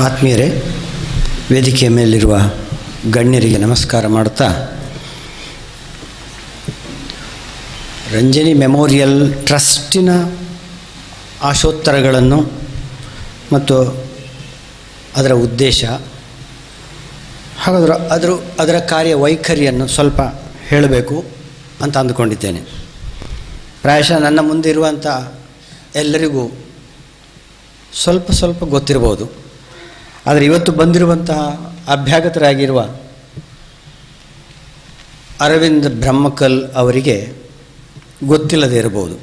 ಆತ್ಮೀಯರೇ, ವೇದಿಕೆಯ ಮೇಲಿರುವ ಗಣ್ಯರಿಗೆ ನಮಸ್ಕಾರ ಮಾಡುತ್ತಾ, ರಂಜನಿ ಮೆಮೋರಿಯಲ್ ಟ್ರಸ್ಟಿನ ಆಶೋತ್ತರಗಳನ್ನು ಮತ್ತು ಅದರ ಉದ್ದೇಶ ಹಾಗೂ ಅದರ ಕಾರ್ಯವೈಖರಿಯನ್ನು ಸ್ವಲ್ಪ ಹೇಳಬೇಕು ಅಂತ ಅಂದುಕೊಂಡಿದ್ದೇನೆ. ಪ್ರಾಯಶಃ ನನ್ನ ಮುಂದೆ ಇರುವಂಥ ಎಲ್ಲರಿಗೂ ಸ್ವಲ್ಪ ಗೊತ್ತಿರ್ಬೋದು. ಆದರೆ ಇವತ್ತು ಬಂದಿರುವಂತಹ ಅಭ್ಯಾಗತರಾಗಿರುವ ಅರವಿಂದ್ ಬ್ರಹ್ಮಕಲ್ ಅವರಿಗೆ ಗೊತ್ತಿಲ್ಲದೇ ಇರಬಹುದು.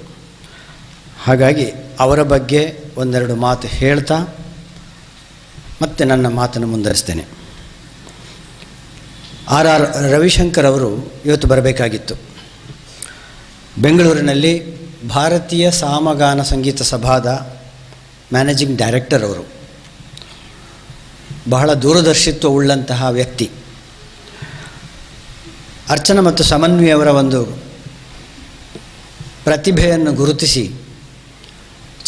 ಹಾಗಾಗಿ ಅವರ ಬಗ್ಗೆ ಒಂದೆರಡು ಮಾತು ಹೇಳ್ತಾ ಮತ್ತೆ ನನ್ನ ಮಾತನ್ನು ಮುಂದುವರಿಸ್ತೇನೆ. ಆರ್ ರವಿಶಂಕರ್ ಅವರು ಇವತ್ತು ಬರಬೇಕಾಗಿತ್ತು. ಬೆಂಗಳೂರಿನಲ್ಲಿ ಭಾರತೀಯ ಸಾಮಗಾನ ಸಂಗೀತ ಸಭಾದ ಮ್ಯಾನೇಜಿಂಗ್ ಡೈರೆಕ್ಟರ್ ಅವರು. ಬಹಳ ದೂರದರ್ಶಿತ್ವ ಉಳ್ಳಂತಹ ವ್ಯಕ್ತಿ. ಅರ್ಚನಾ ಮತ್ತು ಸಮನ್ವಿಯವರ ಒಂದು ಪ್ರತಿಭೆಯನ್ನು ಗುರುತಿಸಿ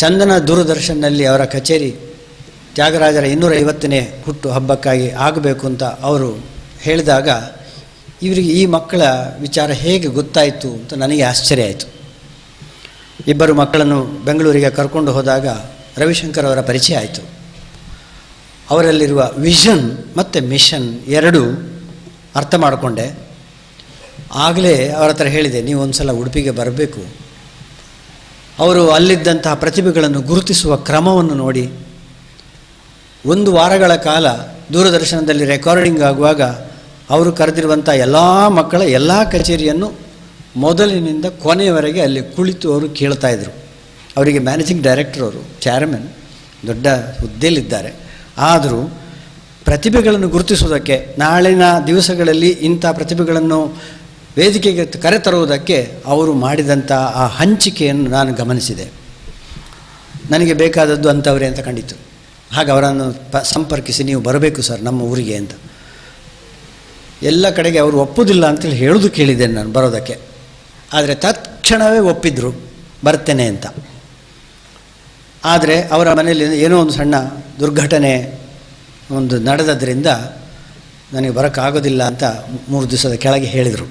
ಚಂದನ ದೂರದರ್ಶನಲ್ಲಿ ಅವರ ಕಚೇರಿ ತ್ಯಾಗರಾಜರ 250ನೇ ಹುಟ್ಟು ಹಬ್ಬಕ್ಕಾಗಿ ಆಗಬೇಕು ಅಂತ ಅವರು ಹೇಳಿದಾಗ ಇವರಿಗೆ ಈ ಮಕ್ಕಳ ವಿಚಾರ ಹೇಗೆ ಗೊತ್ತಾಯಿತು ಅಂತ ನನಗೆ ಆಶ್ಚರ್ಯ ಆಯಿತು. ಇಬ್ಬರು ಮಕ್ಕಳನ್ನು ಬೆಂಗಳೂರಿಗೆ ಕರ್ಕೊಂಡು ಹೋದಾಗ ರವಿಶಂಕರ್ ಅವರ ಪರಿಚಯ ಆಯಿತು. ಅವರಲ್ಲಿರುವ ವಿಷನ್ ಮತ್ತು ಮಿಷನ್ ಎರಡೂ ಅರ್ಥ ಮಾಡಿಕೊಂಡೆ. ಆಗಲೇ ಅವರ ಹತ್ರ ಹೇಳಿದೆ, ನೀವು ಒಂದು ಸಲ ಉಡುಪಿಗೆ ಬರಬೇಕು. ಅವರು ಅಲ್ಲಿದ್ದಂತಹ ಪ್ರತಿಭೆಗಳನ್ನು ಗುರುತಿಸುವ ಕ್ರಮವನ್ನು ನೋಡಿ 1 ವಾರಗಳ ಕಾಲ ದೂರದರ್ಶನದಲ್ಲಿ ರೆಕಾರ್ಡಿಂಗ್ ಆಗುವಾಗ ಅವರು ಕರೆದಿರುವಂಥ ಎಲ್ಲ ಮಕ್ಕಳ ಎಲ್ಲ ಕಚೇರಿಯನ್ನು ಮೊದಲಿನಿಂದ ಕೊನೆಯವರೆಗೆ ಅಲ್ಲಿ ಕುಳಿತು ಅವರು ಕೇಳ್ತಾಯಿದ್ರು. ಅವರಿಗೆ ಮ್ಯಾನೇಜಿಂಗ್ ಡೈರೆಕ್ಟರ್ ಅವರು, ಚೇರ್ಮನ್, ದೊಡ್ಡ ಹುದ್ದೆಯಲ್ಲಿದ್ದಾರೆ. ಆದರೂ ಪ್ರತಿಭೆಗಳನ್ನು ಗುರುತಿಸುವುದಕ್ಕೆ, ನಾಳಿನ ದಿವಸಗಳಲ್ಲಿ ಇಂಥ ಪ್ರತಿಭೆಗಳನ್ನು ವೇದಿಕೆಗೆ ಕರೆತರುವುದಕ್ಕೆ ಅವರು ಮಾಡಿದಂಥ ಆ ಹಂಚಿಕೆಯನ್ನು ನಾನು ಗಮನಿಸಿದೆ. ನನಗೆ ಬೇಕಾದದ್ದು ಅಂಥವರೇ ಅಂತ ಕಂಡಿತು. ಹಾಗೆ ಅವರನ್ನು ಸಂಪರ್ಕಿಸಿ, ನೀವು ಬರಬೇಕು ಸರ್ ನಮ್ಮ ಊರಿಗೆ ಅಂತ. ಎಲ್ಲ ಕಡೆಗೆ ಅವರು ಒಪ್ಪುವುದಿಲ್ಲ ಅಂತೇಳಿ ಹೇಳೋದು ಕೇಳಿದ್ದೇನೆ ನಾನು ಬರೋದಕ್ಕೆ. ಆದರೆ ತತ್ಕ್ಷಣವೇ ಒಪ್ಪಿದ್ರು, ಬರ್ತೇನೆ ಅಂತ. ಆದರೆ ಅವರ ಮನೆಯಲ್ಲಿ ಏನೋ ಒಂದು ಸಣ್ಣ ದುರ್ಘಟನೆ ಒಂದು ನಡೆದದ್ರಿಂದ ನನಗೆ ಬರೋಕ್ಕಾಗೋದಿಲ್ಲ ಅಂತ 3 ದಿವಸದ ಕೆಳಗೆ ಹೇಳಿದರು.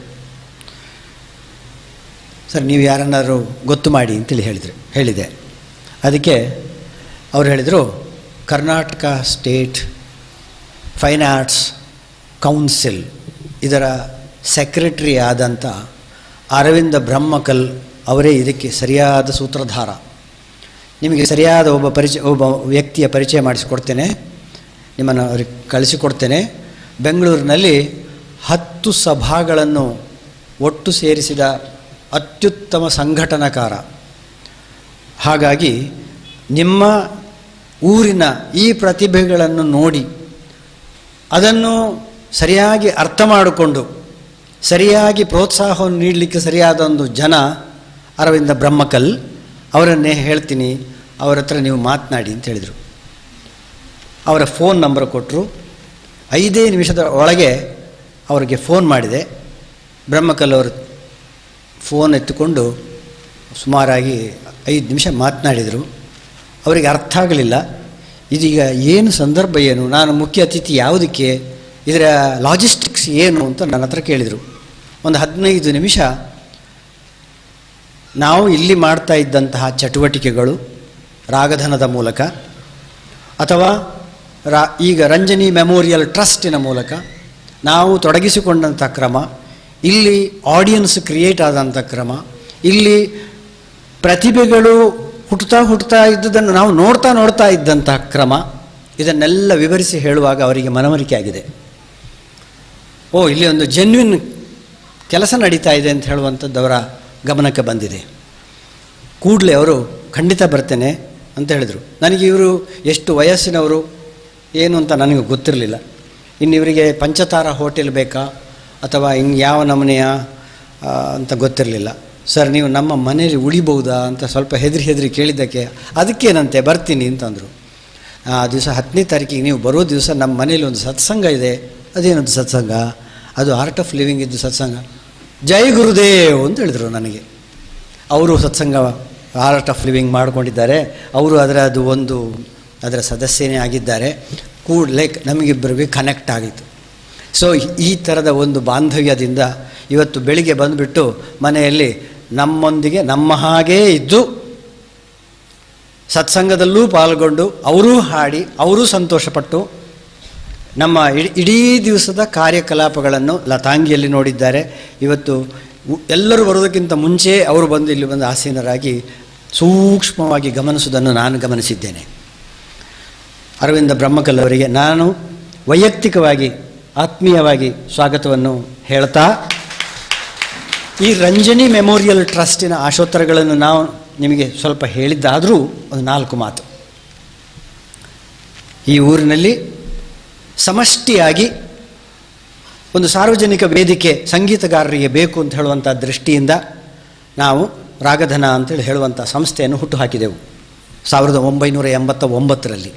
ಸರ್ ನೀವು ಯಾರನ್ನಾರು ಗೊತ್ತು ಮಾಡಿ ಅಂತೇಳಿ ಹೇಳಿದೆ. ಅದಕ್ಕೆ ಅವರು ಹೇಳಿದರು, Karnataka state fine arts council ಇದರ ಸೆಕ್ರೆಟರಿ ಆದಂಥ ಅರವಿಂದ ಬ್ರಹ್ಮಕಲ್ ಅವರೇ ಇದಕ್ಕೆ ಸರಿಯಾದ ಸೂತ್ರಧಾರ. ನಿಮಗೆ ಸರಿಯಾದ ಒಬ್ಬ ವ್ಯಕ್ತಿಯ ಪರಿಚಯ ಮಾಡಿಸಿಕೊಡ್ತೇನೆ, ನಿಮ್ಮನ್ನು ಅವ್ರಿಗೆ ಕಳಿಸಿಕೊಡ್ತೇನೆ. ಬೆಂಗಳೂರಿನಲ್ಲಿ 10 ಸಭಾಗಳನ್ನು ಒಟ್ಟು ಸೇರಿಸಿದ ಅತ್ಯುತ್ತಮ ಸಂಘಟನಾಕಾರ. ಹಾಗಾಗಿ ನಿಮ್ಮ ಊರಿನ ಈ ಪ್ರತಿಭೆಗಳನ್ನು ನೋಡಿ ಅದನ್ನು ಸರಿಯಾಗಿ ಅರ್ಥ ಮಾಡಿಕೊಂಡು ಸರಿಯಾಗಿ ಪ್ರೋತ್ಸಾಹವನ್ನು ನೀಡಲಿಕ್ಕೆ ಸರಿಯಾದ ಒಂದು ಜನ ಅರವಿಂದ ಬ್ರಹ್ಮಕಲ್. ಅವರನ್ನೇ ಹೇಳ್ತೀನಿ, ಅವರ ಹತ್ರ ನೀವು ಮಾತನಾಡಿ ಅಂತ ಹೇಳಿದರು. ಅವರ ಫೋನ್ ನಂಬರ್ ಕೊಟ್ಟರು. 5 ನಿಮಿಷದ ಒಳಗೆ ಅವರಿಗೆ ಫೋನ್ ಮಾಡಿದೆ. ಬ್ರಹ್ಮಕಲ್ ಅವರು ಫೋನ್ ಎತ್ತುಕೊಂಡು ಸುಮಾರಾಗಿ 5 ನಿಮಿಷ ಮಾತನಾಡಿದರು. ಅವರಿಗೆ ಅರ್ಥ ಆಗಲಿಲ್ಲ, ಇದೀಗ ಏನು ಸಂದರ್ಭ, ಏನು, ನಾನು ಮುಖ್ಯ ಅತಿಥಿ ಯಾವುದಕ್ಕೆ, ಇದರ ಲಾಜಿಸ್ಟಿಕ್ಸ್ ಏನು ಅಂತ ನನ್ನ ಹತ್ರ ಕೇಳಿದರು. ಒಂದು 15 ನಿಮಿಷ ನಾವು ಇಲ್ಲಿ ಮಾಡ್ತಾ ಇದ್ದಂತಹ ಚಟುವಟಿಕೆಗಳು ರಾಗಧನದ ಮೂಲಕ ಅಥವಾ ಈಗ ರಂಜನಿ ಮೆಮೋರಿಯಲ್ ಟ್ರಸ್ಟಿನ ಮೂಲಕ ನಾವು ತೊಡಗಿಸಿಕೊಂಡಂಥ ಕ್ರಮ, ಇಲ್ಲಿ ಆಡಿಯನ್ಸ್ ಕ್ರಿಯೇಟ್ ಆದಂಥ ಕ್ರಮ, ಇಲ್ಲಿ ಪ್ರತಿಭೆಗಳು ಹುಟ್ಟುತ್ತಾ ಇದ್ದುದನ್ನು ನಾವು ನೋಡ್ತಾ ಇದ್ದಂತಹ ಕ್ರಮ, ಇದನ್ನೆಲ್ಲ ವಿವರಿಸಿ ಹೇಳುವಾಗ ಅವರಿಗೆ ಮನವರಿಕೆ ಆಗಿದೆ. ಇಲ್ಲಿ ಒಂದು ಜೆನ್ವಿನ್ ಕೆಲಸ ನಡೀತಾ ಇದೆ ಅಂತ ಹೇಳುವಂಥದ್ದು ಅವರ ಗಮನಕ್ಕೆ ಬಂದಿದೆ. ಕೂಡಲೇ ಅವರು ಖಂಡಿತ ಬರ್ತೇನೆ ಅಂತ ಹೇಳಿದರು. ನನಗೆ ಇವರು ಎಷ್ಟು ವಯಸ್ಸಿನವರು ಏನು ಅಂತ ನನಗೆ ಗೊತ್ತಿರಲಿಲ್ಲ. ಇನ್ನು ಇವರಿಗೆ ಪಂಚತಾರ ಹೋಟೆಲ್ ಬೇಕಾ ಅಥವಾ ಹಿಂಗೆ ಯಾವ ನಮೂನೆಯ ಅಂತ ಗೊತ್ತಿರಲಿಲ್ಲ. ಸರ್ ನೀವು ನಮ್ಮ ಮನೇಲಿ ಉಳಿಬಹುದಾ ಅಂತ ಸ್ವಲ್ಪ ಹೆದರಿ ಕೇಳಿದ್ದಕ್ಕೆ, ಅದಕ್ಕೇನಂತೆ ಬರ್ತೀನಿ ಅಂತಂದರು. ಆ ದಿವಸ 10ನೇ ತಾರೀಕಿಗೆ ನೀವು ಬರೋ ದಿವಸ ನಮ್ಮ ಮನೇಲಿ ಒಂದು ಸತ್ಸಂಗ ಇದೆ. ಅದೇನೊಂದು ಸತ್ಸಂಗ? ಅದು ಆರ್ಟ್ ಆಫ್ ಲಿವಿಂಗ್ ಇದ್ದು ಸತ್ಸಂಗ. ಜೈ ಗುರುದೇವ್ ಅಂತ ಹೇಳಿದರು ನನಗೆ. ಅವರು ಸತ್ಸಂಗ ಆರ್ಟ್ ಆಫ್ ಲಿವಿಂಗ್ ಮಾಡಿಕೊಂಡಿದ್ದಾರೆ. ಅವರು ಅದರ ಸದಸ್ಯನೇ ಆಗಿದ್ದಾರೆ. ಕೂಡಲೇ ನಮಗಿಬ್ಬರಿಗೆ ಕನೆಕ್ಟ್ ಆಗಿತ್ತು. ಸೊ ಈ ಥರದ ಒಂದು ಬಾಂಧವ್ಯದಿಂದ ಇವತ್ತು ಬೆಳಿಗ್ಗೆ ಬಂದುಬಿಟ್ಟು ಮನೆಯಲ್ಲಿ ನಮ್ಮೊಂದಿಗೆ ನಮ್ಮ ಹಾಗೇ ಇದ್ದು ಸತ್ಸಂಗದಲ್ಲೂ ಪಾಲ್ಗೊಂಡು ಅವರೂ ಹಾಡಿ ಅವರೂ ಸಂತೋಷಪಟ್ಟು ನಮ್ಮ ಇಡೀ ದಿವಸದ ಕಾರ್ಯಕಲಾಪಗಳನ್ನು ಲತಾಂಗಿಯಲ್ಲಿ ನೋಡಿದ್ದಾರೆ. ಇವತ್ತು ಎಲ್ಲರೂ ಬರೋದಕ್ಕಿಂತ ಮುಂಚೆ ಅವರು ಬಂದು ಇಲ್ಲಿ ಬಂದು ಆಸೀನರಾಗಿ ಸೂಕ್ಷ್ಮವಾಗಿ ಗಮನಿಸುವುದನ್ನು ನಾನು ಗಮನಿಸಿದ್ದೇನೆ. ಅರವಿಂದ ಬ್ರಹ್ಮಕಲ್ ಅವರಿಗೆ ನಾನು ವೈಯಕ್ತಿಕವಾಗಿ ಆತ್ಮೀಯವಾಗಿ ಸ್ವಾಗತವನ್ನು ಹೇಳ್ತಾ, ಈ ರಂಜನಿ ಮೆಮೋರಿಯಲ್ ಟ್ರಸ್ಟಿನ ಆಶೋತ್ತರಗಳನ್ನು ನಾವು ನಿಮಗೆ ಸ್ವಲ್ಪ ಹೇಳಿದ್ದಾದರೂ ಒಂದು 4 ಮಾತು. ಈ ಊರಿನಲ್ಲಿ ಸಮಷ್ಟಿಯಾಗಿ ಒಂದು ಸಾರ್ವಜನಿಕ ವೇದಿಕೆ ಸಂಗೀತಗಾರರಿಗೆ ಬೇಕು ಅಂತ ಹೇಳುವಂಥ ದೃಷ್ಟಿಯಿಂದ ನಾವು ರಾಗಧನ ಅಂತೇಳಿ ಹೇಳುವಂಥ ಸಂಸ್ಥೆಯನ್ನು ಹುಟ್ಟುಹಾಕಿದೆವು 1989ರಲ್ಲಿ.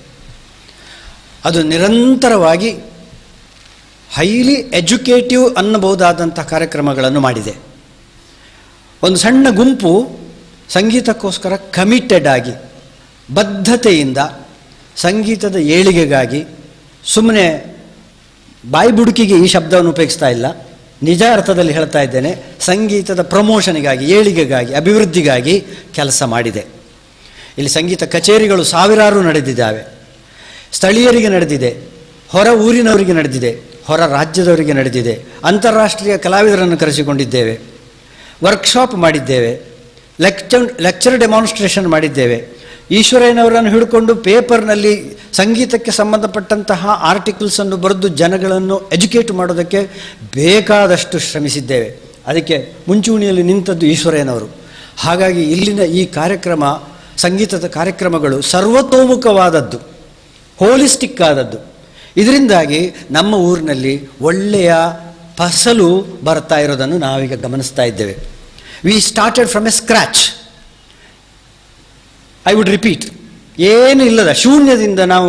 ಅದು ನಿರಂತರವಾಗಿ ಹೈಲಿ ಎಜುಕೇಟಿವ್ ಅನ್ನಬಹುದಾದಂಥ ಕಾರ್ಯಕ್ರಮಗಳನ್ನು ಮಾಡಿದೆ. ಒಂದು ಸಣ್ಣ ಗುಂಪು ಸಂಗೀತಕ್ಕೋಸ್ಕರ ಕಮಿಟೆಡ್ ಆಗಿ ಬದ್ಧತೆಯಿಂದ ಸಂಗೀತದ ಏಳಿಗೆಗಾಗಿ, ಸುಮ್ಮನೆ ಬಾಯಿ ಬುಡುಕಿಗೆ ಈ ಶಬ್ದವನ್ನು ಉಪಯೋಗಿಸ್ತಾ ಇಲ್ಲ, ನಿಜ ಅರ್ಥದಲ್ಲಿ ಹೇಳ್ತಾ ಇದ್ದೇನೆ, ಸಂಗೀತದ ಪ್ರಮೋಷನ್ಗಾಗಿ, ಏಳಿಗೆಗಾಗಿ, ಅಭಿವೃದ್ಧಿಗಾಗಿ ಕೆಲಸ ಮಾಡಿದೆ. ಇಲ್ಲಿ ಸಂಗೀತ ಕಚೇರಿಗಳು ಸಾವಿರಾರು ನಡೆದಿದ್ದಾವೆ. ಸ್ಥಳೀಯರಿಗೆ ನಡೆದಿದೆ, ಹೊರ ಊರಿನವರಿಗೆ ನಡೆದಿದೆ, ಹೊರ ರಾಜ್ಯದವರಿಗೆ ನಡೆದಿದೆ. ಅಂತಾರಾಷ್ಟ್ರೀಯ ಕಲಾವಿದರನ್ನು ಕರೆಸಿಕೊಂಡಿದ್ದೇವೆ, ವರ್ಕ್ಶಾಪ್ ಮಾಡಿದ್ದೇವೆ, ಲೆಕ್ಚರ್ ಡೆಮಾನ್ಸ್ಟ್ರೇಷನ್ ಮಾಡಿದ್ದೇವೆ. ಈಶ್ವರಯ್ಯನವರನ್ನು ಹಿಡ್ಕೊಂಡು ಪೇಪರ್ನಲ್ಲಿ ಸಂಗೀತಕ್ಕೆ ಸಂಬಂಧಪಟ್ಟಂತಹ ಆರ್ಟಿಕಲ್ಸನ್ನು ಬರೆದು ಜನಗಳನ್ನು ಎಜುಕೇಟ್ ಮಾಡೋದಕ್ಕೆ ಬೇಕಾದಷ್ಟು ಶ್ರಮಿಸಿದ್ದೇವೆ. ಅದಕ್ಕೆ ಮುಂಚೂಣಿಯಲ್ಲಿ ನಿಂತದ್ದು ಈಶ್ವರಯ್ಯನವರು. ಹಾಗಾಗಿ ಇಲ್ಲಿನ ಈ ಕಾರ್ಯಕ್ರಮ, ಸಂಗೀತದ ಕಾರ್ಯಕ್ರಮಗಳು ಸರ್ವತೋಮುಖವಾದದ್ದು, ಹೋಲಿಸ್ಟಿಕ್ ಆದದ್ದು. ಇದರಿಂದಾಗಿ ನಮ್ಮ ಊರಿನಲ್ಲಿ ಒಳ್ಳೆಯ ಫಸಲು ಬರ್ತಾ ಇರೋದನ್ನು ನಾವೀಗ ಗಮನಿಸ್ತಾ ಇದ್ದೇವೆ. We started from A scratch. I would repeat, ಏನು ಇಲ್ಲದ ಶೂನ್ಯದಿಂದ ನಾವು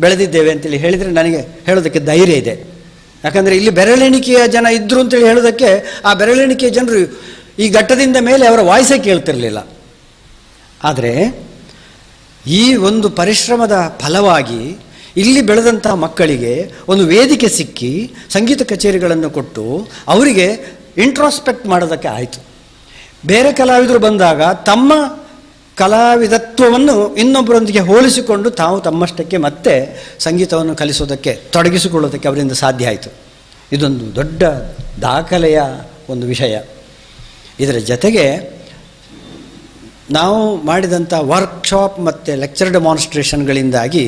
ಬೆಳೆದಿದ್ದೇವೆ ಅಂತೇಳಿ ಹೇಳಿದರೆ ನನಗೆ ಹೇಳೋದಕ್ಕೆ ಧೈರ್ಯ ಇದೆ. ಯಾಕಂದರೆ ಇಲ್ಲಿ ಬೆರಳೆಣಿಕೆಯ ಜನ ಇದ್ದರು ಅಂತೇಳಿ ಹೇಳೋದಕ್ಕೆ, ಆ ಬೆರಳೆಣಿಕೆಯ ಜನರು ಈ ಘಟ್ಟದಿಂದ ಮೇಲೆ ಅವರ ವಾಯ್ಸೇ ಕೇಳ್ತಿರಲಿಲ್ಲ. ಆದರೆ ಈ ಒಂದು ಪರಿಶ್ರಮದ ಫಲವಾಗಿ ಇಲ್ಲಿ ಬೆಳೆದಂತಹ ಮಕ್ಕಳಿಗೆ ಒಂದು ವೇದಿಕೆ ಸಿಕ್ಕಿ ಸಂಗೀತ ಕಚೇರಿಗಳನ್ನು ಕೊಟ್ಟು ಅವರಿಗೆ ಇಂಟ್ರಾಸ್ಪೆಕ್ಟ್ ಮಾಡೋದಕ್ಕೆ ಆಯಿತು. ಬೇರೆ ಕಲಾವಿದರು ಬಂದಾಗ ತಮ್ಮ ಕಲಾವಿದತ್ವವನ್ನು ಇನ್ನೊಬ್ಬರೊಂದಿಗೆ ಹೋಲಿಸಿಕೊಂಡು ತಾವು ತಮ್ಮಷ್ಟಕ್ಕೆ ಮತ್ತೆ ಸಂಗೀತವನ್ನು ಕಲಿಸೋದಕ್ಕೆ ತೊಡಗಿಸಿಕೊಳ್ಳೋದಕ್ಕೆ ಅವರಿಂದ ಸಾಧ್ಯ ಆಯಿತು. ಇದೊಂದು ದೊಡ್ಡ ದಾಖಲೆಯ ಒಂದು ವಿಷಯ. ಇದರ ಜೊತೆಗೆ ನಾವು ಮಾಡಿದಂಥ ವರ್ಕ್ಶಾಪ್ ಮತ್ತು ಲೆಕ್ಚರ್ ಡೆಮಾನ್ಸ್ಟ್ರೇಷನ್ಗಳಿಂದಾಗಿ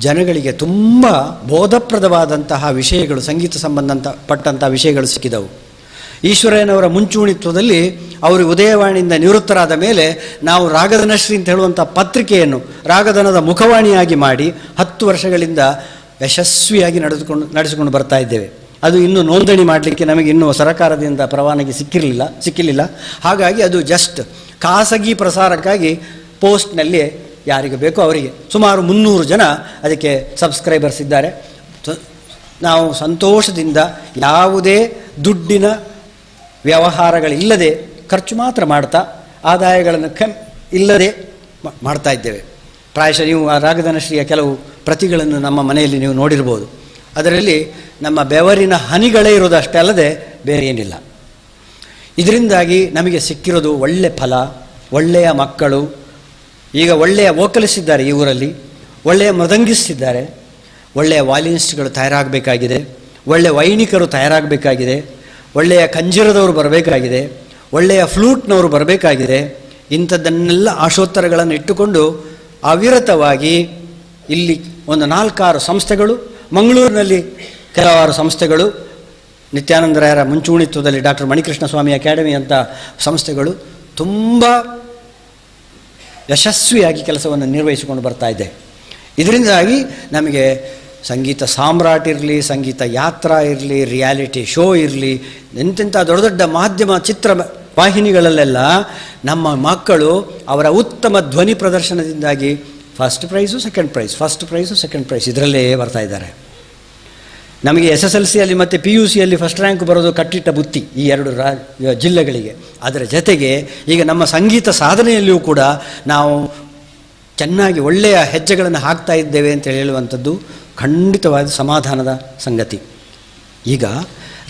ಜನಗಳಿಗೆ ತುಂಬ ಬೋಧಪ್ರದವಾದಂತಹ ವಿಷಯಗಳು, ಸಂಗೀತ ಸಂಬಂಧಪಟ್ಟಂಥ ವಿಷಯಗಳು ಸಿಕ್ಕಿದವು. ಈಶ್ವರಯ್ಯನವರ ಮುಂಚೂಣಿತ್ವದಲ್ಲಿ ಅವರು ಉದಯವಾಣಿಯಿಂದ ನಿವೃತ್ತರಾದ ಮೇಲೆ ನಾವು ರಾಗಧನಶ್ರೀ ಅಂತ ಹೇಳುವಂಥ ಪತ್ರಿಕೆಯನ್ನು ರಾಗಧನದ ಮುಖವಾಣಿಯಾಗಿ ಮಾಡಿ 10 ವರ್ಷಗಳಿಂದ ಯಶಸ್ವಿಯಾಗಿ ನಡೆಸಿಕೊಂಡು ಬರ್ತಾ ಇದ್ದೇವೆ. ಅದು ಇನ್ನೂ ನೋಂದಣಿ ಮಾಡಲಿಕ್ಕೆ ನಮಗೆ ಇನ್ನೂ ಸರಕಾರದಿಂದ ಪರವಾನಗಿ ಸಿಕ್ಕಿರಲಿಲ್ಲ. ಹಾಗಾಗಿ ಅದು ಜಸ್ಟ್ ಖಾಸಗಿ ಪ್ರಸಾರಕ್ಕಾಗಿ ಪೋಸ್ಟ್ನಲ್ಲಿ ಯಾರಿಗೆ ಬೇಕೋ ಅವರಿಗೆ ಸುಮಾರು 300 ಜನ ಅದಕ್ಕೆ ಸಬ್ಸ್ಕ್ರೈಬರ್ಸ್ ಇದ್ದಾರೆ. ನಾವು ಸಂತೋಷದಿಂದ ಯಾವುದೇ ದುಡ್ಡಿನ ವ್ಯವಹಾರಗಳಿಲ್ಲದೆ ಖರ್ಚು ಮಾತ್ರ ಮಾಡ್ತಾ ಆದಾಯಗಳನ್ನು ಇಲ್ಲದೆ ಮಾಡ್ತಾ ಇದ್ದೇವೆ. ಪ್ರಾಯಶಃ ನೀವು ಆ ರಾಗಧನಶ್ರೀಯ ಕೆಲವು ಪ್ರತಿಗಳನ್ನು ನಮ್ಮ ಮನೆಯಲ್ಲಿ ನೀವು ನೋಡಿರ್ಬೋದು. ಅದರಲ್ಲಿ ನಮ್ಮ ಬೆವರಿನ ಹನಿಗಳೇ ಇರೋದಷ್ಟೇ ಅಲ್ಲದೆ ಬೇರೆ ಏನಿಲ್ಲ. ಇದರಿಂದಾಗಿ ನಮಗೆ ಸಿಕ್ಕಿರೋದು ಒಳ್ಳೆಯ ಫಲ, ಒಳ್ಳೆಯ ಮಕ್ಕಳು. ಈಗ ಒಳ್ಳೆಯ ವೋಕಲಿಸ್ಟ್ ಇದ್ದಾರೆ ಈ ಊರಲ್ಲಿ, ಒಳ್ಳೆಯ ಮೃದಂಗಿಸ್ಟ್ ಇದ್ದಾರೆ, ಒಳ್ಳೆಯ ವಾಲಿನಿಸ್ಟ್ಗಳು ತಯಾರಾಗಬೇಕಾಗಿದೆ, ಒಳ್ಳೆಯ ವೈಣಿಕರು ತಯಾರಾಗಬೇಕಾಗಿದೆ, ಒಳ್ಳೆಯ ಕಂಜೀರದವರು ಬರಬೇಕಾಗಿದೆ, ಒಳ್ಳೆಯ ಫ್ಲೂಟ್ನವರು ಬರಬೇಕಾಗಿದೆ. ಇಂಥದ್ದನ್ನೆಲ್ಲ ಆಶೋತ್ತರಗಳನ್ನು ಇಟ್ಟುಕೊಂಡು ಅವಿರತವಾಗಿ ಇಲ್ಲಿ ಒಂದು 4-6 ಸಂಸ್ಥೆಗಳು, ಮಂಗಳೂರಿನಲ್ಲಿ ಕೆಲವಾರು ಸಂಸ್ಥೆಗಳು, ನಿತ್ಯಾನಂದರಾಯರ ಮುಂಚೂಣಿತ್ವದಲ್ಲಿ ಡಾಕ್ಟರ್ ಮಣಿಕೃಷ್ಣ ಸ್ವಾಮಿ ಅಕಾಡೆಮಿ ಅಂತ ಸಂಸ್ಥೆಗಳು ತುಂಬ ಯಶಸ್ವಿಯಾಗಿ ಕೆಲಸವನ್ನು ನಿರ್ವಹಿಸಿಕೊಂಡು ಬರ್ತಾ ಇದೆ. ಇದರಿಂದಾಗಿ ನಮಗೆ ಸಂಗೀತ ಸಾಮ್ರಾಟ್ ಇರಲಿ, ಸಂಗೀತ ಯಾತ್ರಾ ಇರಲಿ, ರಿಯಾಲಿಟಿ ಶೋ ಇರಲಿ, ಎಂತೆಂಥ ದೊಡ್ಡ ದೊಡ್ಡ ಮಾಧ್ಯಮ ಚಿತ್ರ ವಾಹಿನಿಗಳಲ್ಲೆಲ್ಲ ನಮ್ಮ ಮಕ್ಕಳು ಅವರ ಉತ್ತಮ ಧ್ವನಿ ಪ್ರದರ್ಶನದಿಂದಾಗಿ ಫಸ್ಟ್ ಪ್ರೈಸು ಸೆಕೆಂಡ್ ಪ್ರೈಸ್ ಇದರಲ್ಲೇ ಬರ್ತಾ ಇದ್ದಾರೆ. ನಮಗೆ SSLCಯಲ್ಲಿ ಮತ್ತು PUCಯಲ್ಲಿ ಫಸ್ಟ್ ರ್ಯಾಂಕ್ ಬರೋದು ಕಟ್ಟಿಟ್ಟ ಬುತ್ತಿ ಈ 2 ಜಿಲ್ಲೆಗಳಿಗೆ. ಅದರ ಜೊತೆಗೆ ಈಗ ನಮ್ಮ ಸಂಗೀತ ಸಾಧನೆಯಲ್ಲಿಯೂ ಕೂಡ ನಾವು ಚೆನ್ನಾಗಿ ಒಳ್ಳೆಯ ಹೆಜ್ಜೆಗಳನ್ನು ಹಾಕ್ತಾ ಇದ್ದೇವೆ ಅಂತ ಹೇಳುವಂಥದ್ದು ಖಂಡಿತವಾದ ಸಮಾಧಾನದ ಸಂಗತಿ. ಈಗ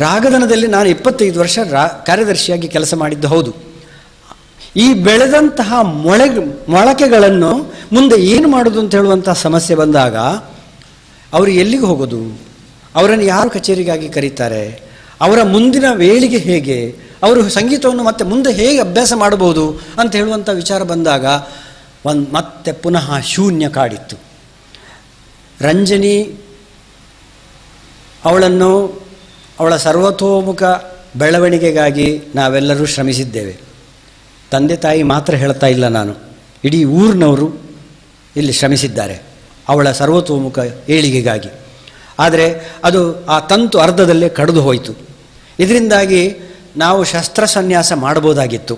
ರಾಗದನದಲ್ಲಿ ನಾನು 25 ವರ್ಷ ಕಾರ್ಯದರ್ಶಿಯಾಗಿ ಕೆಲಸ ಮಾಡಿದ್ದು ಹೌದು. ಈ ಬೆಳೆದಂತಹ ಮೊಳಕೆಗಳನ್ನು ಮುಂದೆ ಏನು ಮಾಡೋದು ಅಂತ ಹೇಳುವಂಥ ಸಮಸ್ಯೆ ಬಂದಾಗ ಅವರು ಎಲ್ಲಿಗೆ ಹೋಗೋದು, ಅವರನ್ನು ಯಾರು ಕಚೇರಿಗಾಗಿ ಕರೀತಾರೆ, ಅವರ ಮುಂದಿನ ವೇಳಿಗೆ ಹೇಗೆ, ಅವರು ಸಂಗೀತವನ್ನು ಮತ್ತೆ ಮುಂದೆ ಹೇಗೆ ಅಭ್ಯಾಸ ಮಾಡಬಹುದು ಅಂತ ಹೇಳುವಂಥ ವಿಚಾರ ಬಂದಾಗ ಮತ್ತೆ ಪುನಃ ಶೂನ್ಯ ಕಾಡಿತ್ತು. ರಂಜನಿ ಅವಳನ್ನು ಅವಳ ಸರ್ವತೋಮುಖ ಬೆಳವಣಿಗೆಗಾಗಿ ನಾವೆಲ್ಲರೂ ಶ್ರಮಿಸಿದ್ದೇವೆ. ತಂದೆ ತಾಯಿ ಮಾತ್ರ ಹೇಳ್ತಾ ಇಲ್ಲ, ನಾನು ಇಡೀ ಊರಿನವರು ಇಲ್ಲಿ ಶ್ರಮಿಸಿದ್ದಾರೆ ಅವಳ ಸರ್ವತೋಮುಖ ಏಳಿಗೆಗಾಗಿ. ಆದರೆ ಅದು ಆ ತಂತು ಅರ್ಧದಲ್ಲೇ ಕಡಿದು ಹೋಯಿತು. ಇದರಿಂದಾಗಿ ನಾವು ಶಸ್ತ್ರಸನ್ಯಾಸ ಮಾಡ್ಬೋದಾಗಿತ್ತು,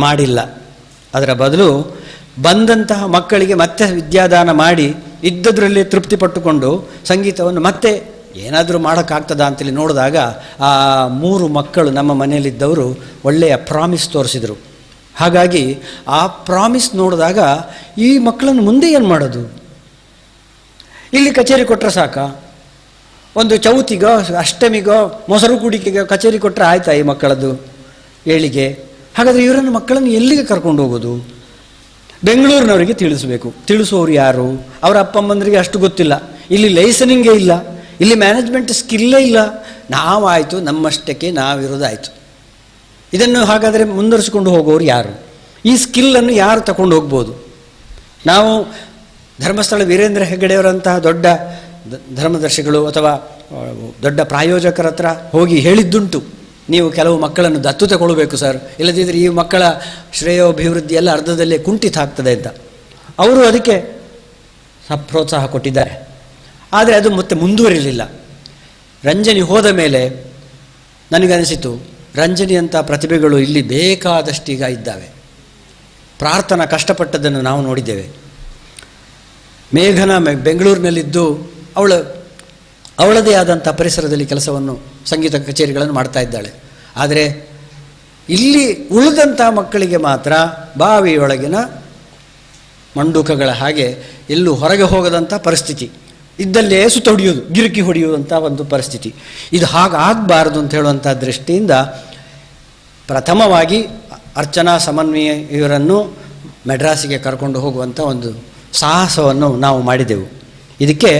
ಮಾಡಿಲ್ಲ. ಅದರ ಬದಲು ಬಂದಂತಹ ಮಕ್ಕಳಿಗೆ ಮತ್ತೆ ವಿದ್ಯಾದಾನ ಮಾಡಿ ಇದ್ದದ್ರಲ್ಲೇ ತೃಪ್ತಿಪಟ್ಟುಕೊಂಡು ಸಂಗೀತವನ್ನು ಮತ್ತೆ ಏನಾದರೂ ಮಾಡೋಕ್ಕಾಗ್ತದ ಅಂತೇಳಿ ನೋಡಿದಾಗ ಆ 3 ಮಕ್ಕಳು ನಮ್ಮ ಮನೆಯಲ್ಲಿದ್ದವರು ಒಳ್ಳೆಯ ಪ್ರಾಮಿಸ್ ತೋರಿಸಿದರು. ಹಾಗಾಗಿ ಆ ಪ್ರಾಮಿಸ್ ನೋಡಿದಾಗ ಈ ಮಕ್ಕಳನ್ನು ಮುಂದೆ ಏನು ಮಾಡೋದು, ಇಲ್ಲಿ ಕಚೇರಿ ಕೊಟ್ಟರೆ ಸಾಕ, ಒಂದು ಚೌತಿಗೋ ಅಷ್ಟಮಿಗೋ ಮೊಸರು ಕುಡಿಕೆಗೋ ಕಚೇರಿ ಕೊಟ್ಟರೆ ಆಯ್ತಾ ಈ ಮಕ್ಕಳದ್ದು ಏಳಿಗೆ? ಹಾಗಾದರೆ ಇವರನ್ನು ಮಕ್ಕಳನ್ನು ಎಲ್ಲಿಗೆ ಕರ್ಕೊಂಡು ಹೋಗೋದು? ಬೆಂಗಳೂರಿನವರಿಗೆ ತಿಳಿಸಬೇಕು. ತಿಳಿಸೋರು ಯಾರು? ಅವರ ಅಪ್ಪಮ್ಮಂದರಿಗೆ ಅಷ್ಟು ಗೊತ್ತಿಲ್ಲ. ಇಲ್ಲಿ ಲೈಸನಿಂಗೇ ಇಲ್ಲ, ಇಲ್ಲಿ ಮ್ಯಾನೇಜ್ಮೆಂಟ್ ಸ್ಕಿಲ್ಲೇ ಇಲ್ಲ. ನಾವಾಯಿತು, ನಮ್ಮಷ್ಟಕ್ಕೆ ನಾವಿರೋದಾಯಿತು. ಇದನ್ನು ಹಾಗಾದರೆ ಮುಂದುವರಿಸಿಕೊಂಡು ಹೋಗೋರು ಯಾರು? ಈ ಸ್ಕಿಲ್ಲನ್ನು ಯಾರು ತಗೊಂಡು ಹೋಗ್ಬೋದು? ನಾವು ಧರ್ಮಸ್ಥಳ ವೀರೇಂದ್ರ ಹೆಗ್ಗಡೆಯವರಂತಹ ದೊಡ್ಡ ಧರ್ಮದರ್ಶಿಗಳು ಅಥವಾ ದೊಡ್ಡ ಪ್ರಾಯೋಜಕರ ಹತ್ರ ಹೋಗಿ ಹೇಳಿದ್ದುಂಟು, ನೀವು ಕೆಲವು ಮಕ್ಕಳನ್ನು ದತ್ತು ತಗೊಳ್ಬೇಕು ಸರ್, ಇಲ್ಲದಿದ್ದರೆ ಈ ಮಕ್ಕಳ ಶ್ರೇಯೋಭಿವೃದ್ಧಿ ಎಲ್ಲ ಅರ್ಧದಲ್ಲೇ ಕುಂಠಿತ ಆಗ್ತದೆ ಅಂತ. ಅವರು ಅದಕ್ಕೆ ಪ್ರೋತ್ಸಾಹ ಕೊಟ್ಟಿದ್ದಾರೆ. ಆದರೆ ಅದು ಮತ್ತೆ ಮುಂದುವರಿಲಿಲ್ಲ. ರಂಜನಿ ಹೋದ ಮೇಲೆ ನನಗನಿಸಿತು, ರಂಜನಿಯಂಥ ಪ್ರತಿಭೆಗಳು ಇಲ್ಲಿ ಬೇಕಾದಷ್ಟೀಗ ಇದ್ದಾವೆ. ಪ್ರಾರ್ಥನಾ ಕಷ್ಟಪಟ್ಟದ್ದನ್ನು ನಾವು ನೋಡಿದ್ದೇವೆ. ಮೇಘನ ಬೆಂಗಳೂರಿನಲ್ಲಿದ್ದು ಅವಳದೇ ಆದಂಥ ಪರಿಸರದಲ್ಲಿ ಕೆಲಸವನ್ನು, ಸಂಗೀತ ಕಚೇರಿಗಳನ್ನು ಮಾಡ್ತಾ ಇದ್ದಾಳೆ. ಆದರೆ ಇಲ್ಲಿ ಉಳಿದಂಥ ಮಕ್ಕಳಿಗೆ ಮಾತ್ರ ಬಾವಿಯೊಳಗಿನ ಮಂಡೂಕಗಳ ಹಾಗೆ ಎಲ್ಲೂ ಹೊರಗೆ ಹೋಗದಂಥ ಪರಿಸ್ಥಿತಿ, ಇದ್ದಲ್ಲೇ ಸುತ್ತ ಹೊಡೆಯೋದು, ಗಿರುಕಿ ಹೊಡೆಯುವಂಥ ಒಂದು ಪರಿಸ್ಥಿತಿ. ಇದು ಹಾಗಾಗಬಾರ್ದು ಅಂತ ಹೇಳುವಂಥ ದೃಷ್ಟಿಯಿಂದ ಪ್ರಥಮವಾಗಿ ಅರ್ಚನಾ ಸಮನ್ವಯ ಇವರನ್ನು ಮೆಡ್ರಾಸಿಗೆ ಕರ್ಕೊಂಡು ಹೋಗುವಂಥ ಒಂದು ಸಾಹಸವನ್ನು ನಾವು ಮಾಡಿದೆವು. ಇದಕ್ಕೆ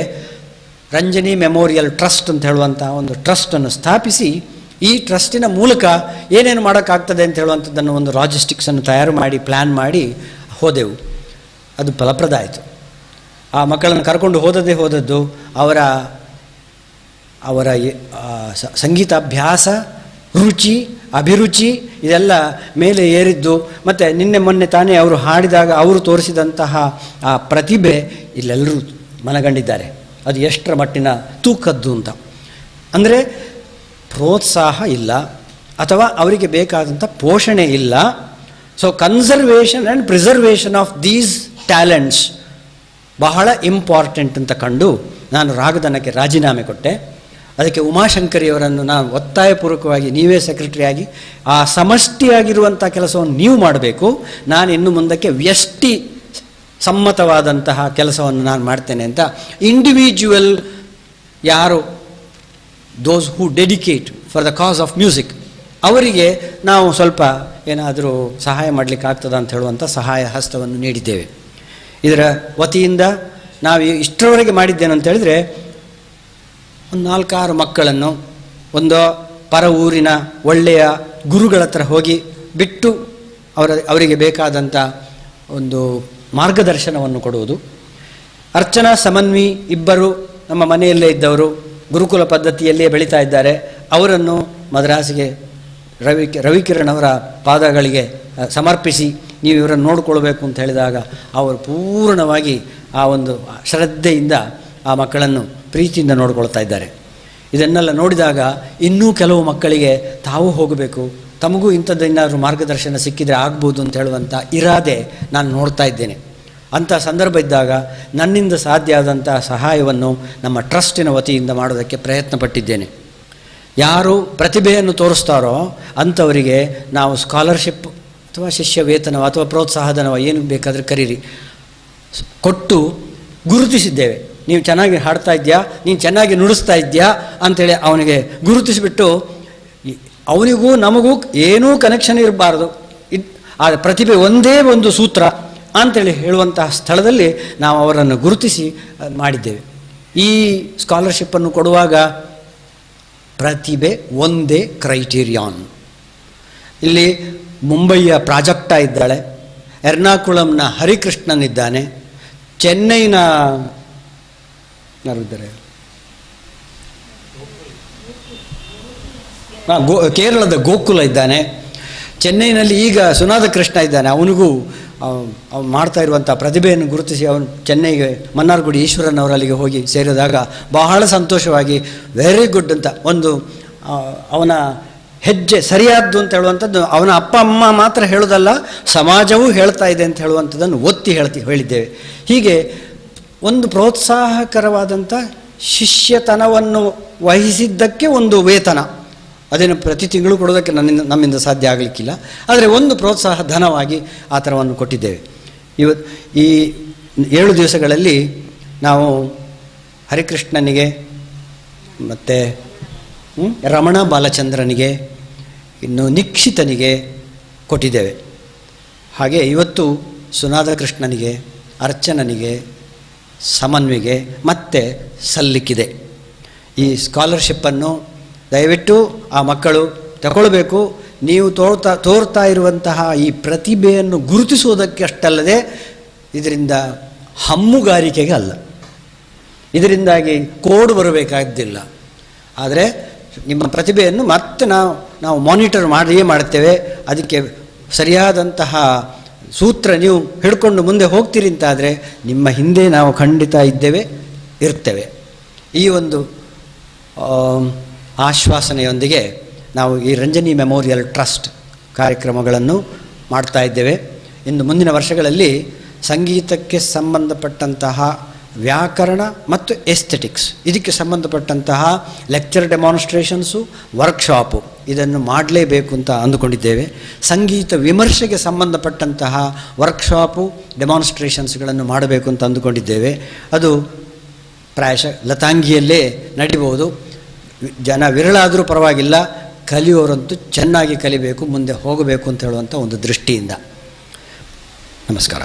ರಂಜನಿ ಮೆಮೋರಿಯಲ್ ಟ್ರಸ್ಟ್ ಅಂತ ಹೇಳುವಂಥ ಒಂದು ಟ್ರಸ್ಟನ್ನು ಸ್ಥಾಪಿಸಿ, ಈ ಟ್ರಸ್ಟಿನ ಮೂಲಕ ಏನೇನು ಮಾಡೋಕ್ಕಾಗ್ತದೆ ಅಂತ ಹೇಳುವಂಥದ್ದನ್ನು ಒಂದು ಲಾಜಿಸ್ಟಿಕ್ಸನ್ನು ತಯಾರು ಮಾಡಿ ಪ್ಲ್ಯಾನ್ ಮಾಡಿ ಹೋದೆವು. ಅದು ಫಲಪ್ರದ ಆಯಿತು. ಆ ಮಕ್ಕಳನ್ನು ಕರ್ಕೊಂಡು ಹೋದದ್ದು ಅವರ ಸಂಗೀತಾಭ್ಯಾಸ, ರುಚಿ, ಅಭಿರುಚಿ ಇದೆಲ್ಲ ಮೇಲೆ ಏರಿದ್ದು. ಮತ್ತು ನಿನ್ನೆ ಮೊನ್ನೆ ತಾನೇ ಅವರು ಹಾಡಿದಾಗ ಅವರು ತೋರಿಸಿದಂತಹ ಆ ಪ್ರತಿಭೆ ಇಲ್ಲೆಲ್ಲರೂ ಮನಗಂಡಿದ್ದಾರೆ. ಅದು ಎಷ್ಟರ ಮಟ್ಟಿನ ತೂಕದ್ದು ಅಂತ. ಅಂದರೆ ಪ್ರೋತ್ಸಾಹ ಇಲ್ಲ ಅಥವಾ ಅವರಿಗೆ ಬೇಕಾದಂಥ ಪೋಷಣೆ ಇಲ್ಲ. So conservation and preservation of these talents ಬಹಳ ಇಂಪಾರ್ಟೆಂಟ್ ಅಂತ ಕಂಡು ನಾನು ರಾಗದನಕ್ಕೆ ರಾಜೀನಾಮೆ ಕೊಟ್ಟೆ. ಅದಕ್ಕೆ ಉಮಾಶಂಕರಿಯವರನ್ನು ನಾನು ಒತ್ತಾಯಪೂರ್ವಕವಾಗಿ, ನೀವೇ ಸೆಕ್ರೆಟರಿಯಾಗಿ ಆ ಸಮಷ್ಟಿಯಾಗಿರುವಂಥ ಕೆಲಸವನ್ನು ನೀವು ಮಾಡಬೇಕು, ನಾನು ಇನ್ನು ಮುಂದಕ್ಕೆ ವ್ಯಷ್ಟಿ ಸಮ್ಮತವಾದಂತಹ ಕೆಲಸವನ್ನು ನಾನು ಮಾಡ್ತೇನೆ ಅಂತ ಇಂಡಿವಿಜುವಲ್ ಯಾರು those who dedicate for the cause of music ಅವರಿಗೆ ನಾವು ಸ್ವಲ್ಪ ಏನಾದರೂ ಸಹಾಯ ಮಾಡಲಿಕ್ಕೆ ಆಗ್ತದ ಅಂತ ಹೇಳುವಂಥ ಸಹಾಯ ಹಸ್ತವನ್ನು ನೀಡಿದ್ದೇವೆ. ಇದರ ವತಿಯಿಂದ ನಾವು ಇಷ್ಟರವರೆಗೆ ಮಾಡಿದ್ದೇನೆ ಅಂತ ಹೇಳಿದರೆ, ಒಂದು 4-6 ಮಕ್ಕಳನ್ನು ಒಂದು ಪರ ಊರಿನ ಒಳ್ಳೆಯ ಗುರುಗಳ ಹತ್ರ ಹೋಗಿ ಬಿಟ್ಟು ಅವರಿಗೆ ಬೇಕಾದಂಥ ಒಂದು ಮಾರ್ಗದರ್ಶನವನ್ನು ಕೊಡುವುದು. ಅರ್ಚನಾ ಸಮನ್ವಿ ಇಬ್ಬರು ನಮ್ಮ ಮನೆಯಲ್ಲೇ ಇದ್ದವರು, ಗುರುಕುಲ ಪದ್ಧತಿಯಲ್ಲೇ ಬೆಳೀತಾ ಇದ್ದಾರೆ. ಅವರನ್ನು ಮದ್ರಾಸಿಗೆ ರವಿಕಿರಣ್ ಅವರ ಪಾದಗಳಿಗೆ ಸಮರ್ಪಿಸಿ ನೀವು ಇವರನ್ನು ನೋಡಿಕೊಳ್ಬೇಕು ಅಂತ ಹೇಳಿದಾಗ ಅವರು ಪೂರ್ಣವಾಗಿ ಆ ಒಂದು ಶ್ರದ್ಧೆಯಿಂದ ಆ ಮಕ್ಕಳನ್ನು ಪ್ರೀತಿಯಿಂದ ನೋಡಿಕೊಳ್ತಾ ಇದ್ದಾರೆ. ಇದನ್ನೆಲ್ಲ ನೋಡಿದಾಗ ಇನ್ನೂ ಕೆಲವು ಮಕ್ಕಳಿಗೆ ತಾವು ಹೋಗಬೇಕು, ತಮಗೂ ಇಂಥದ್ದೇನಾದರೂ ಮಾರ್ಗದರ್ಶನ ಸಿಕ್ಕಿದರೆ ಆಗ್ಬೋದು ಅಂತ ಹೇಳುವಂಥ ಇರಾದೆ ನಾನು ನೋಡ್ತಾ ಇದ್ದೇನೆ. ಅಂಥ ಸಂದರ್ಭ ಇದ್ದಾಗ ನನ್ನಿಂದ ಸಾಧ್ಯ ಆದಂಥ ಸಹಾಯವನ್ನು ನಮ್ಮ ಟ್ರಸ್ಟಿನ ವತಿಯಿಂದ ಮಾಡೋದಕ್ಕೆ ಪ್ರಯತ್ನ ಪಟ್ಟಿದ್ದೇನೆ. ಯಾರು ಪ್ರತಿಭೆಯನ್ನು ತೋರಿಸ್ತಾರೋ ಅಂಥವರಿಗೆ ನಾವು ಸ್ಕಾಲರ್ಶಿಪ್ ಅಥವಾ ಶಿಷ್ಯ ವೇತನವ ಅಥವಾ ಪ್ರೋತ್ಸಾಹಧನವ ಏನು ಬೇಕಾದರೆ ಕರೀರಿ ಕೊಟ್ಟು ಗುರುತಿಸಿದ್ದೇವೆ. ನೀವು ಚೆನ್ನಾಗಿ ಹಾಡ್ತಾ ಇದೆಯಾ, ನೀನು ಚೆನ್ನಾಗಿ ನುಡಿಸ್ತಾ ಇದೆಯಾ ಅಂಥೇಳಿ ಅವನಿಗೆ ಗುರುತಿಸಿಬಿಟ್ಟು, ಅವನಿಗೂ ನಮಗೂ ಏನೂ ಕನೆಕ್ಷನ್ ಇರಬಾರ್ದು, ಆ ಪ್ರತಿಭೆ ಒಂದೇ ಒಂದು ಸೂತ್ರ ಅಂಥೇಳಿ ಹೇಳುವಂತಹ ಸ್ಥಳದಲ್ಲಿ ನಾವು ಅವರನ್ನು ಗುರುತಿಸಿ ಮಾಡಿದ್ದೇವೆ. ಈ ಸ್ಕಾಲರ್ಶಿಪ್ಪನ್ನು ಕೊಡುವಾಗ ಪ್ರತಿಭೆ ಒಂದೇ ಕ್ರೈಟೀರಿಯಾನ್. ಇಲ್ಲಿ ಮುಂಬಯಿಯ ಪ್ರಾಜೆಕ್ಟ ಇದ್ದಾಳೆ, ಎರ್ನಾಕುಳಂನ ಹರಿಕೃಷ್ಣನ್ ಇದ್ದಾನೆ, ಚೆನ್ನೈನ ಯಾರಿದ್ದಾರೆ, ಕೇರಳದ ಗೋಕುಲ ಇದ್ದಾನೆ, ಚೆನ್ನೈನಲ್ಲಿ ಈಗ ಸುನಾದ ಕೃಷ್ಣ ಇದ್ದಾನೆ. ಅವನಿಗೂ ಅವನು ಮಾಡ್ತಾ ಇರುವಂಥ ಪ್ರತಿಭೆಯನ್ನು ಗುರುತಿಸಿ ಅವನು ಚೆನ್ನೈಗೆ ಮನ್ನಾರ್ಗುಡಿ ಈಶ್ವರನವರು ಅಲ್ಲಿಗೆ ಹೋಗಿ ಸೇರಿದಾಗ ಬಹಳ ಸಂತೋಷವಾಗಿ ವೆರಿ ಗುಡ್ ಅಂತ ಒಂದು ಅವನ ಹೆಜ್ಜೆ ಸರಿಯಾದ್ದು ಅಂತ ಹೇಳುವಂಥದ್ದು ಅವನ ಅಪ್ಪ ಅಮ್ಮ ಮಾತ್ರ ಹೇಳೋದಲ್ಲ, ಸಮಾಜವೂ ಹೇಳ್ತಾ ಇದೆ ಅಂತ ಹೇಳುವಂಥದ್ದನ್ನು ಒತ್ತಿ ಹೇಳಿದ್ದೇವೆ. ಹೀಗೆ ಒಂದು ಪ್ರೋತ್ಸಾಹಕರವಾದಂಥ ಶಿಷ್ಯತನವನ್ನು ವಹಿಸಿದ್ದಕ್ಕೆ ಒಂದು ವೇತನ, ಅದನ್ನು ಪ್ರತಿ ತಿಂಗಳು ಕೊಡೋದಕ್ಕೆ ನಮ್ಮಿಂದ ಸಾಧ್ಯ ಆಗಲಿಕ್ಕಿಲ್ಲ, ಆದರೆ ಒಂದು ಪ್ರೋತ್ಸಾಹ ಧನವಾಗಿ ಆ ಥರವನ್ನು ಕೊಟ್ಟಿದ್ದೇವೆ. ಈ 7 ದಿವಸಗಳಲ್ಲಿ ನಾವು ಹರಿಕೃಷ್ಣನಿಗೆ ಮತ್ತು ರಮಣ ಬಾಲಚಂದ್ರನಿಗೆ, ಇನ್ನು ನಿಕ್ಷಿತನಿಗೆ ಕೊಟ್ಟಿದ್ದೇವೆ. ಹಾಗೆ ಇವತ್ತು ಸುನಾದ ಕೃಷ್ಣನಿಗೆ, ಅರ್ಚನನಿಗೆ, ಸಮನ್ವಿಗೆ ಮತ್ತೆ ಸಲ್ಲಿಕ್ಕಿದೆ. ಈ ಸ್ಕಾಲರ್ಶಿಪ್ಪನ್ನು ದಯವಿಟ್ಟು ಆ ಮಕ್ಕಳು ತಗೊಳ್ಬೇಕು. ನೀವು ತೋರ್ತಾ ಇರುವಂತಹ ಈ ಪ್ರತಿಭೆಯನ್ನು ಗುರುತಿಸುವುದಕ್ಕೆ ಅಷ್ಟಲ್ಲದೆ ಇದರಿಂದ ಹಮ್ಮುಗಾರಿಕೆಗೆ ಅಲ್ಲ, ಇದರಿಂದಾಗಿ ಕೋಡ್ ಬರಬೇಕಾದ್ದಿಲ್ಲ. ಆದರೆ ನಿಮ್ಮ ಪ್ರತಿಭೆಯನ್ನು ಮತ್ತೆ ನಾವು ಮಾನಿಟರ್ ಮಾಡಿಯೇ ಮಾಡ್ತೇವೆ. ಅದಕ್ಕೆ ಸರಿಯಾದಂತಹ ಸೂತ್ರ ನೀವು ಹಿಡ್ಕೊಂಡು ಮುಂದೆ ಹೋಗ್ತೀರಿ ಅಂತಾದರೆ ನಿಮ್ಮ ಹಿಂದೆ ನಾವು ಖಂಡಿತ ಇರ್ತೇವೆ. ಈ ಒಂದು ಆಶ್ವಾಸನೆಯೊಂದಿಗೆ ನಾವು ಈ ರಂಜನಿ ಮೆಮೋರಿಯಲ್ ಟ್ರಸ್ಟ್ ಕಾರ್ಯಕ್ರಮಗಳನ್ನು ಮಾಡ್ತಾ ಇದ್ದೇವೆ. ಇನ್ನು ಮುಂದಿನ ವರ್ಷಗಳಲ್ಲಿ ಸಂಗೀತಕ್ಕೆ ಸಂಬಂಧಪಟ್ಟಂತಹ ವ್ಯಾಕರಣ ಮತ್ತು ಎಸ್ಥೆಟಿಕ್ಸ್, ಇದಕ್ಕೆ ಸಂಬಂಧಪಟ್ಟಂತಹ ಲೆಕ್ಚರ್ ಡೆಮಾನ್ಸ್ಟ್ರೇಷನ್ಸು, ವರ್ಕ್ಶಾಪು ಇದನ್ನು ಮಾಡಲೇಬೇಕು ಅಂತ ಅಂದುಕೊಂಡಿದ್ದೇವೆ. ಸಂಗೀತ ವಿಮರ್ಶೆಗೆ ಸಂಬಂಧಪಟ್ಟಂತಹ ವರ್ಕ್ಶಾಪು, ಡೆಮಾನ್ಸ್ಟ್ರೇಷನ್ಸ್ಗಳನ್ನು ಮಾಡಬೇಕು ಅಂತ ಅಂದುಕೊಂಡಿದ್ದೇವೆ. ಅದು ಪ್ರಾಯಶಃ ಲತಾಂಗಿಯಲ್ಲೇ ನಡಿಬಹುದು. ಜನ ವಿರಳಾದರೂ ಪರವಾಗಿಲ್ಲ, ಕಲಿಯೋರಂತೂ ಚೆನ್ನಾಗಿ ಕಲಿಬೇಕು, ಮುಂದೆ ಹೋಗಬೇಕು ಅಂತ ಹೇಳುವಂಥ ಒಂದು ದೃಷ್ಟಿಯಿಂದ. ನಮಸ್ಕಾರ.